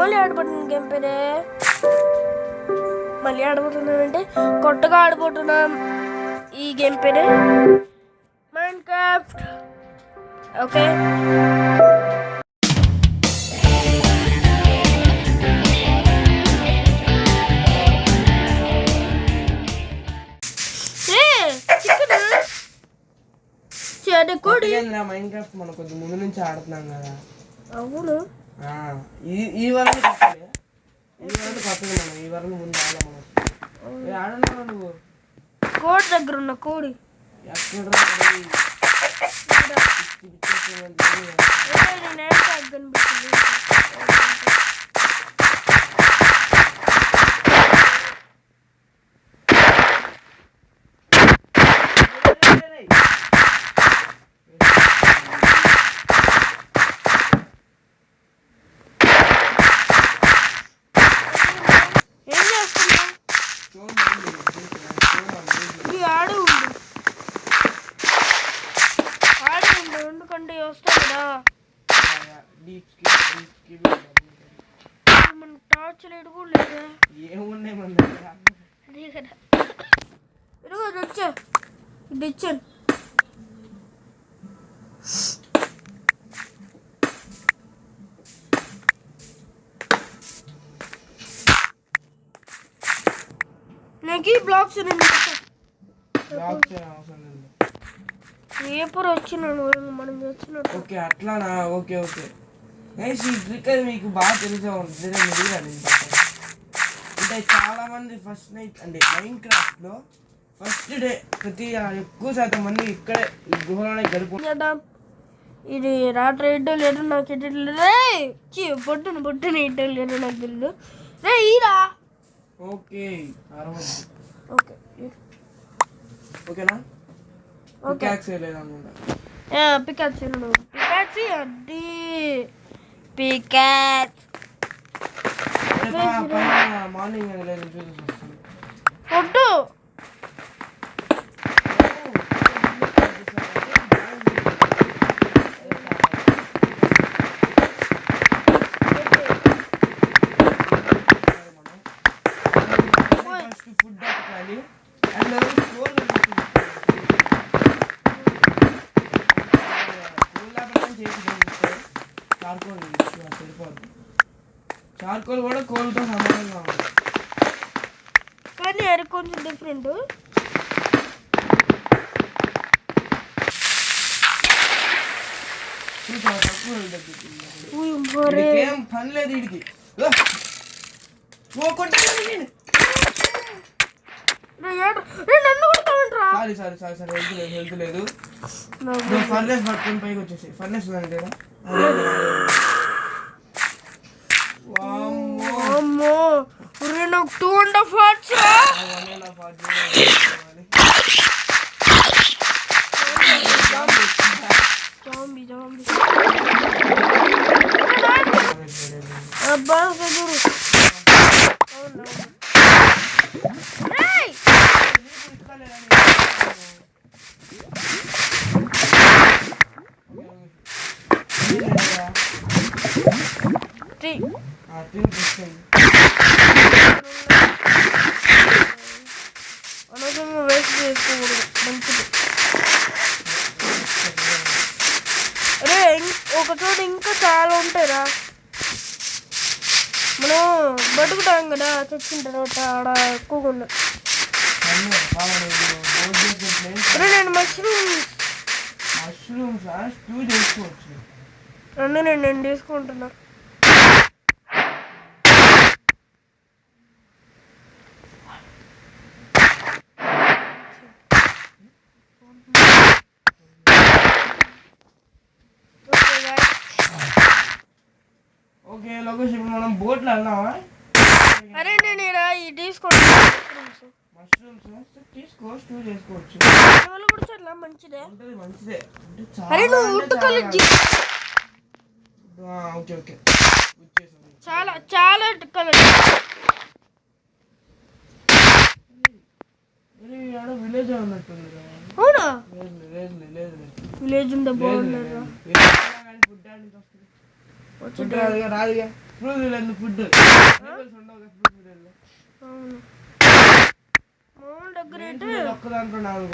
మళ్ళీ ఆడబోతున్నాను గేమ్ పేరే మళ్ళీ ఆడబోతున్నానంటే కొత్తగా ఆడబోతున్నాం. ఈ గేమ్ పేరే మైన్క్రాఫ్ట్. ఓకే, మైన్క్రాఫ్ట్ మనం కొద్ది ముందు నుంచి ఆడుతున్నాం కదా. అవును, ఈ వరకు కొత్తగా మనం ఈ వరకు ముందు ఆడన్నా నువ్వు కోడి దగ్గర ఉన్న కోడి ఎక్కడ ఎందుకంటే వస్తాయి కదా మన టార్చ్ లైట్ కూడా లేదా? ఏమున్నాయి మన అదే కదా. ఇదిగో వచ్చా ఇది ఇచ్చాను. నాకు ఈ బ్లాక్స్ పేపర్ వచ్చినాను మనం వచ్చినట్టు. ఓకే అట్లానా, ఓకే ఓకే. ఈ ట్రిక్ అది మీకు బాగా తెలిసే ఉంటుంది. అంటే చాలా మంది ఫస్ట్ నైట్ అంటే మైన్క్రాఫ్ట్లో ఫస్ట్ డే ప్రతి ఎక్కువ శాతం మంది ఇక్కడే గుహలోనే గడుపుకుంటాం. ఇది రాత్రి ఎడ్డో లేదు నాకు ఎడ్డలేదు రే పొట్టున ఎడ్డో లేదు నాకు తెలియదు రే ఈరా. ఓకే ఓకే ఓకేనా? పికాక్స్ లేదనుకుంటా. పికాక్స్ అది పికాక్స్ మార్నింగ్ చూసి వస్తాను. పొట్టు ఫుడ్ పెట్టాలి అండ్ చార్కోల్ కూడా కోల్తో సమానంగా ఉంది కానీ అది కొంచెం డిఫరెంట్. ఏం పని లేదు వీడికి. సారీ హెల్త్ లేదు. ఫర్నెస్ పట్టుకొని పైకి వచ్చేసి ఫర్నెస్ ఉందండి. అమ్మో నాకు 2.5 hearts అబ్బా చూడు. అనవసరంగా వేస్ట్ చేసుకోకూడదు, మంచిది. అరే ఒక చోట ఇంకా చాలా ఉంటాయిరా, మనం బతుకుతాం కదా చచ్చిన తర్వాత ఆడ ఎక్కువగా ఉన్నాయి. నేను మష్రూమ్స్ నేను తీసుకుంటున్నా. ఓకే లోకేష్, ఇప్పుడు మనం బోట్లో వెళ్దామా? అరే నేను ఇది తీసుకుంటా. మష్రూమ్స్ తీసుకో, స్టూ చేసుకోవచ్చు. కూడా చాలా మంచిదే. మంచిదే అరే నువ్వు ఉట్టుకోలేదు. ఓకే ఓకే చాలా చాలా ఉట్టుకోలేదు. విలేజ్ ఉన్నట్టుంది. అవునా? లేదు విలేజ్ ఉందా? బాగున్నారా? ఫుడ్ రాదుగా ఫ్రూట్ ఫుడ్ అవును మామూలు దగ్గర అయితే ఒక్క దాంట్లో నాలుగు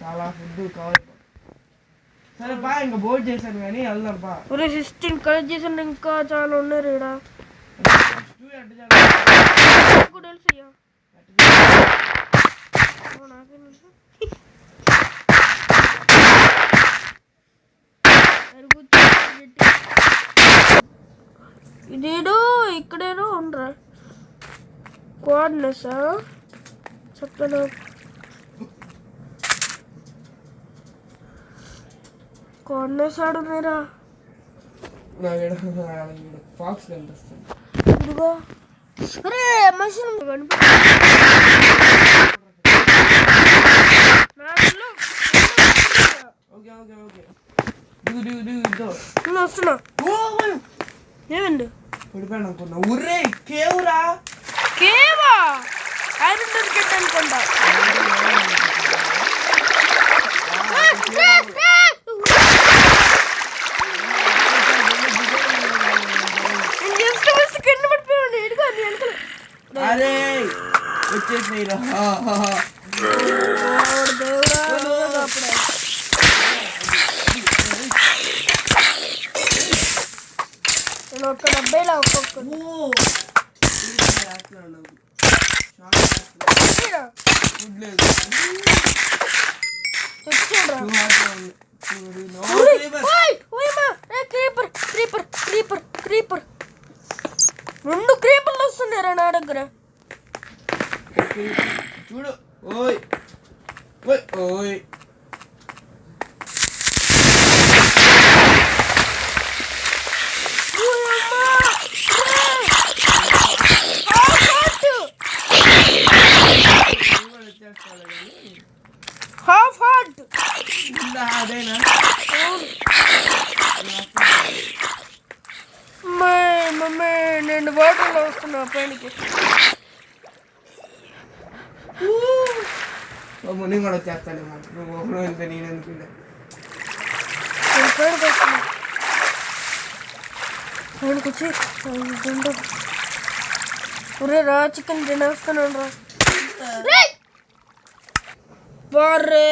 చాలా ఫుడ్ కావాలి. సరే బా ఇంకా బోర్డు చేశాను కానీ వెళ్దాం బా. 16 కలెక్ట్ చేసాను ఇంకా చాలా ఉన్నారు ఇక్కడ ఇదేదో ఇక్కడేదో ఉండరా కోఆర్డినేట్స్ చెప్పను కోఆర్డినేట్స్ ఆడున్నారా ఫాక్స్ కనిపిస్తుంది ఇదిగో అరే మషిన్ ఓకే ఓకే ఓకే దిగు దిగు దిగు ఇద్దో వస్తున్నా ఏమండి పడిపోయాను అనుకున్నా ఉర్రే కేవురా కేవా ఐరన్ దొరికింది అనుకుంటా కింద పడిపోయాడు ఎడుగు అని వెనకలు అరే వచ్చేసినాయి నేను ఒక్క 70 ఒక్కొక్క రెండు క్రీపర్లు వస్తున్నారా నా దగ్గర చూడు ఓయ్ ఓయ్ ఓయ్ హాఫ్ హార్ట్ అదేనా మమ్మీ నేను వాటర్లో వస్తున్నా పైనకి నేను కూడా వచ్చేస్తాను నువ్వు ఒకరు వెళ్తే నేను అనుకున్నా నేను పైనకి వస్తున్నా పైనకి వచ్చి ఒరే రా చికెన్ తినేస్తున్నాను రా బారే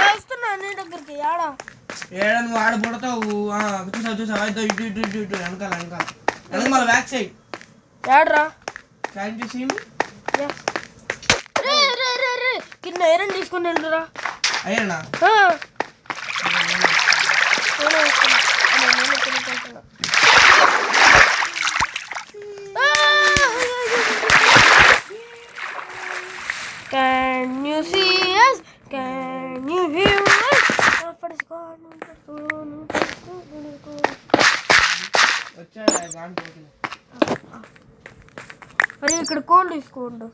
వస్తున్నా నీ దగ్గరికి ఆడా ఏడా నువ్వు ఆడ పుడతావు చూసావు చూసావు అయితే ఇటు ఇటు ఇటు ఇటు వెనకాల వెనకాల వెనక మళ్ళీ బ్యాక్ సైడ్ ఆడరా క్యాన్ యూ సీ మీ కింద ఐరన్ తీసుకుని వెళ్ళరా అయ్యానా Can you see us? Can you hear us? వచ్చా దాంట్లో అరే ఇక్కడ కోల్ తీసుకోండి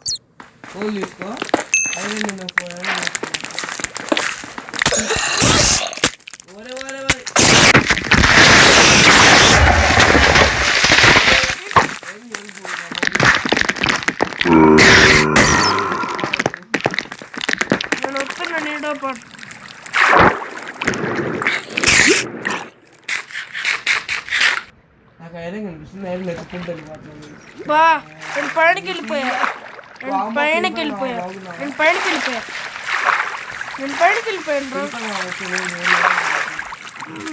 కోల్ తీసుకో అదే నేను ఒరే ఒరే ఒరే నేను వస్తున్నా నీతో పాటు నాకు ఐరన్ కనిపిస్తుంది ఐరన్ వెతుక్కుంటుంది బా నేను పైనకి వెళ్ళిపోయా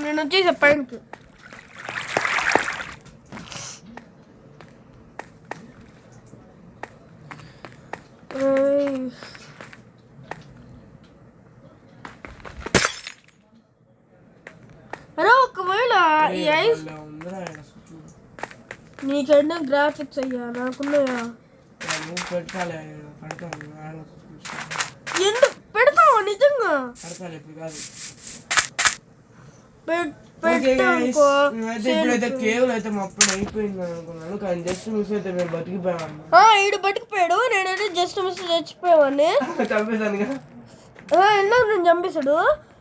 నేను వచ్చేసా పైనకి అరే ఒకవేళ ఈ ఐస్ నీకన్నా గ్రాఫిక్స్ అయ్యా నాకున్నాయా పెట్టాలి ఎందుకు పెడతావా నిజంగా ఇప్పుడైతే కేవలం అయితే మొత్తం అయిపోయింది అనుకున్నాను కానీ జస్ట్ మిస్ అయితే మేము బతికిపోయాము ఈడు బతికిపోయాడు నేనైతే జస్ట్ మిస్ చచ్చిపోయావాన్ని చంపేశాను ఎన్నో నేను చంపేశాడు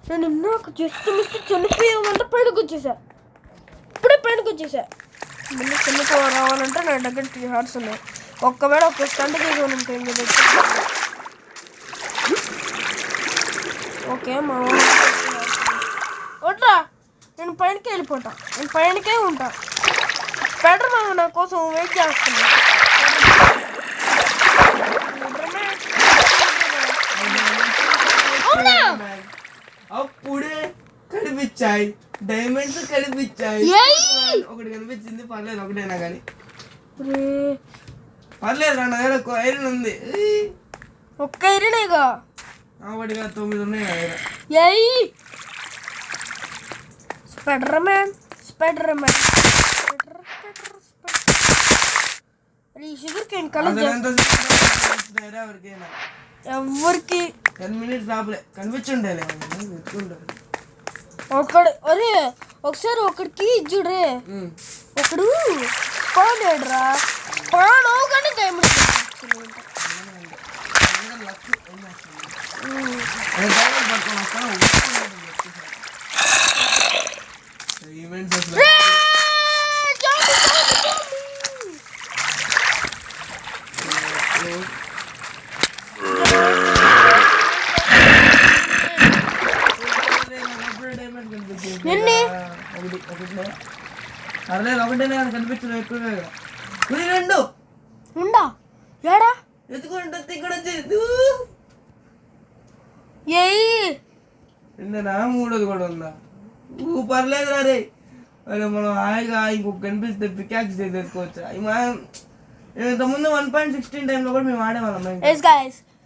నేను నాకు జస్ట్ మిస్ చనిపోయామంటే పైనకి వచ్చేసా. ఇప్పుడే పైనకి వచ్చేసా. మళ్ళీ చనిపో రావాలంటే నా దగ్గర 3 హార్ట్స్ ఉన్నాయి. ఒక్కవేళ ఒక స్టంట్ తీసుకొని ఉంటాయి మీరు. ఓకే మా వడ్రా, నేను పైనకే వెళ్ళిపోతా. నేను పైనకే ఉంటా. స్పైడర్ మ్యాన్ నా కోసం వెయిట్ చేస్తున్నా. అప్పుడే కనిపించాయి డైమండ్స్ కనిపించాయి. ఒకటి కనిపించింది, పర్లేదు ఒకటైనా కానీ పర్లేదు. నా దగ్గర ఐరన్ ఉంది. ఒక్క ఐరనేగా ఒకటిగా 9 ఉన్నాయి నా దగ్గర. Spider man sugar cane colour ఎవరికి 10 minutes లోపలే కనిపించుండే ఒకడు. అరే ఒకసారి ఒకడికి చూడరే, ఒకడు స్పాన్ అయ్యాడురా. స్పాన్ అవగానే డైమండ్ పర్లేదు ఒకటేనే కనిపించదు ఎక్కువగా. 2 ఉండా ఏడా ఎత్తుకుంటూ ఇక్కడ నిన్న 3ది కూడా ఉందా? పర్లేదు రే. మనం హాయిగా ఇంకొక కనిపిస్తే పికాక్స్ తెచ్చుకోవచ్చు. ఇంతకుముందు 1.16 టైంలో కూడా మేము ఆడేవాళ్ళం.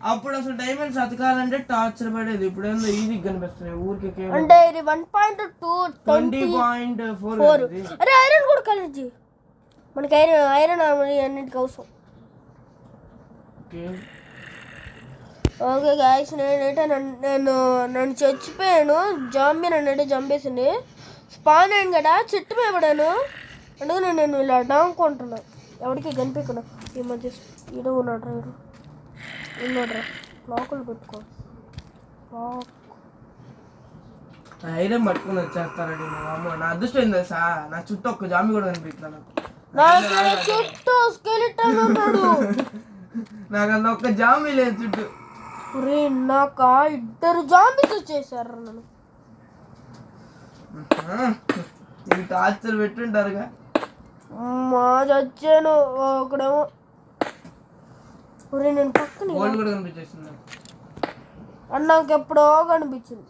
అప్పుడు అసలు డైమండ్స్ అతకాలంటే టార్చర్ పడేది. ఇప్పుడు ఏందో ఈజీ కనిపిస్తున్నాయి ఊరికి. అంటే ఇది 1.2 20.4. అరే ఐరన్ కూడా కలిసి మనకి ఐరన్ అన్నిటికి అవసరం. ఓకే గాయస్, నేనైతే నన్ను చచ్చిపోయాను. జాంబీ నన్ను చంపేసింది. స్పాన్ అయ్యాను కదా, చెట్టు మీద పడాను. అందుకని నేను ఇలా డాంకుంటున్నాను. ఎవరికి కనిపించకుండా. ఈ మధ్య ఈడు ఉన్నాడు ఉన్నాడ్రా. లోకల్ పెట్టుకో. ఐరన్ పట్టుకుని వచ్చేస్తారండి మా అమ్మ. నా అదృష్టం ఏందో సా, నా చుట్టూ ఒక్క జాంబీ కూడా కనిపించలేదు. చుట్టూ స్కెలిటన్ ఉన్నాడు. నాకు అంత ఒక్క జాంబీ లేదు చుట్టూ. నాకు 2 జాంబీస్ వచ్చేసారు. నన్ను టార్చర్ పెట్టుంటారుగా. మా చచ్చాను. ఒకడేమో నేను పక్కన గోల్డ్ కూడా కనిపించేస్తుంది. అది నాకు ఎప్పుడో కనిపించింది.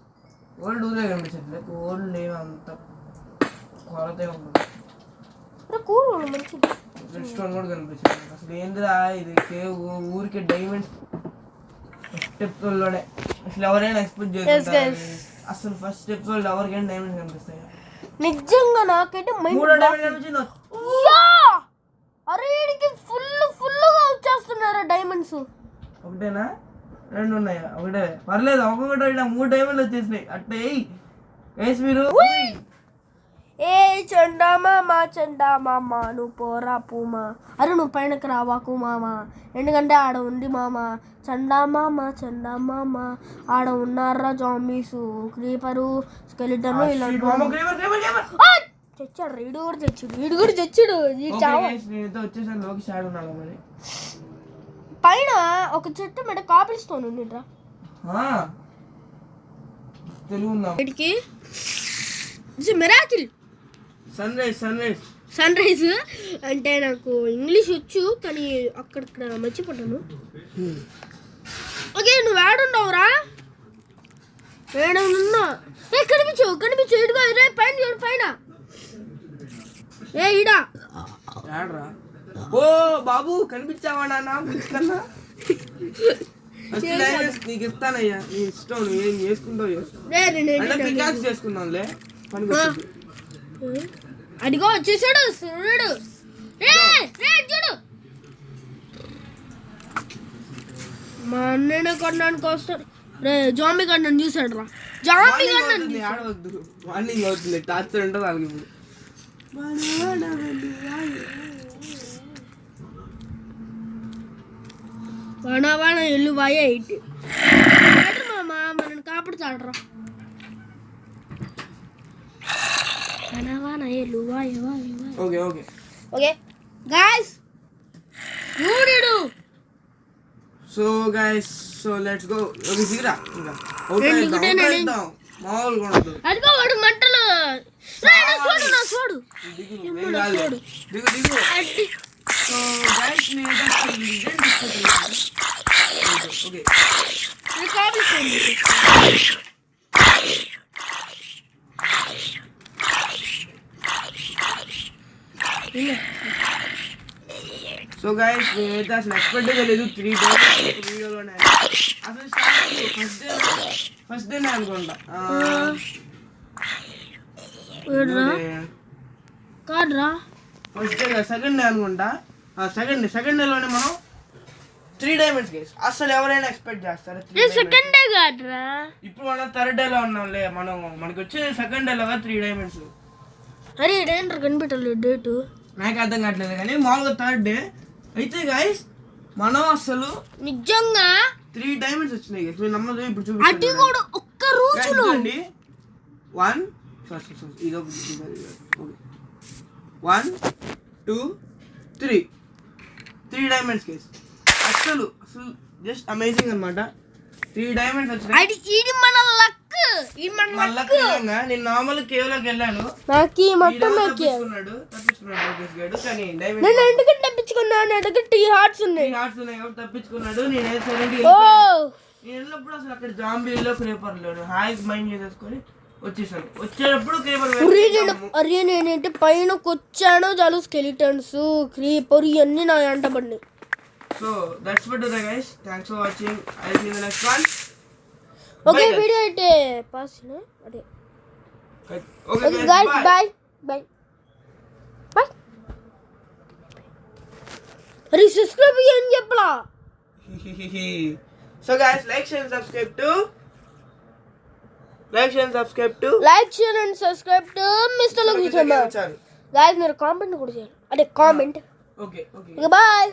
గోల్డ్ ఊరే కనిపించట్లేదు. గోల్డ్ ఏమంత కొరతే ఉంటుంది. మంచిది. రెస్టారెంట్ కూడా కనిపించింది. అసలు ఏందిరా ఇది ఊరికే డైమండ్స్ స్టెప్స్ లోనే. అసలు ఎవరైనా ఎక్స్పెక్ట్ చేస్తారు అసలు ఫస్ట్ స్టెప్స్ వాళ్ళు ఎవరికైనా డైమండ్స్ కనిపిస్తాయి. నిజంగా నాకైతే అరే ఫుల్గా వచ్చేస్తున్నారా డైమండ్స్. ఒకటేనా 2 ఉన్నాయా? ఒకటే పర్లేదు. ఒక్కొక్కటి 3 డైమండ్లు వచ్చేసినాయి. అట్టే వేసి మీరు చండామామ నువ్వు పోరా పూమా. అరే నువ్వు పైనకి రావాకు మామ, ఎందుకంటే ఆడ ఉంది మామ. చండామామ ఆడ ఉన్నారా జాంబీస్, క్రీపరు, స్కెలిటన్ ఇలాంటి తెచ్చాడు. వీడు కూడా తెచ్చాడు. పైన ఒక చెట్టు మీద కాపిల్ స్టోన్ ఉందిరా. వీడికి మిరాకిల్ సన్ రైజ్ అంటే నాకు ఇంగ్లీష్ వచ్చు కానీ అక్కడక్కడ మర్చిపోతాను. ఓకే నువ్వు ఏడున్నావురా? ఏడున్నా కనిపించు ఇటుగా రే పైన చూడు పైన. ఈడా ఓ బాబు కనిపించావా నాన్న? నీకు ఇస్తానయ్యా, నీ ఇష్టం. ఏం చేసుకుంటావు చేసుకున్నాంలే. అడిగో వచ్చేసాడు సూర్యుడు. చూడు మా అన్నయ్య కొనడానికి వస్తాడు. రే జాంబీ గడ్డను చూసాడు రా. జాంబీ గడ్డను ఆడవద్దు. మార్నింగ్ అవుతుంది. టార్చర్ ఉంటుంది వాళ్ళకి. ఇప్పుడు వాన ఎల్లు వాయ ఇటు మామ మనని కాపాడుతాడరా. వాయలు వాయ వాయ ఓకే ఓకే ఓకే గైస్ చూడు so guys so let's go okay దిగురా ఇంకా మామూలుగా ఉండదు అదిగో వాడు మంటలు చూడు దిగు దిగు దిగు సో గైస్ నేను ఓకే సో గైస్ నేనైతే అసలు ఎక్స్పెక్ట్ చేయలేదు 3 డేస్ వీడియోలోనే అసలు ఫస్ట్ డే అనుకుంటా కాదురా ఫస్ట్ డే సెకండ్ డే అనుకుంటా సెకండ్ డేలోనే మనం 3 డైమండ్స్ గైస్ అసలు ఎవరైనా ఎక్స్పెక్ట్ చేస్తారా సెకండ్ డే కాదురా ఇప్పుడు మనం థర్డ్ డేలో ఉన్నాంలే మనకి వచ్చే సెకండ్ డేలో 3 డైమండ్స్ అరే ఇదేంటారు కనిపెట్టలేదు డేటు నాకు అర్థం కావట్లేదు కానీ మామూలుగా థర్డ్ డే అయితే గైస్ మనం అసలు నిజంగా 3 డైమండ్స్ వచ్చినాయి గైస్ మీరు నమ్మదు ఇప్పుడు అది చూపిస్తాను కూడా ఒక్క రోజులో 1 ఇదో 1 2 3 డైమండ్స్ గైస్ అసలు జస్ట్ అమేజింగ్ అన్నమాట 3 డైమండ్స్ వచ్చినాయి ఇది మన లక్ నేను నార్మల్ కేవలం వెళ్ళాను నాకు మొత్తం తప్పించుకున్నాడు కానీ నేను ఎందుకంటే తప్పించుకున్నాను ఎందుకంటే 3 హార్ట్స్ ఉన్నాయి కాబట్టి తప్పించుకున్నాడు నేను వెళ్ళినప్పుడు అసలు అక్కడ జాంబీలో క్రేపర్ లేడు హాయిగా మైండ్ చేసేసుకొని వచ్చేసాను వచ్చేటప్పుడు క్రేపర్ అరే నేనైతే పైన వచ్చాను చాలు స్కెలిటన్స్ క్రీపర్ ఇవన్నీ నా వెంట పడినాయి so that's for today guys thanks for watching I will see you in the next one okay video అయితే పాస్ అదే ఓకే గైస్ బై అరే సబ్స్క్రైబ్ చేయండి చెప్పలా so guys like share and subscribe to mister లోకి గైస్ మీరు comment కూడా చేయండి అదే కామెంట్ ఓకే ఓకే బాయ్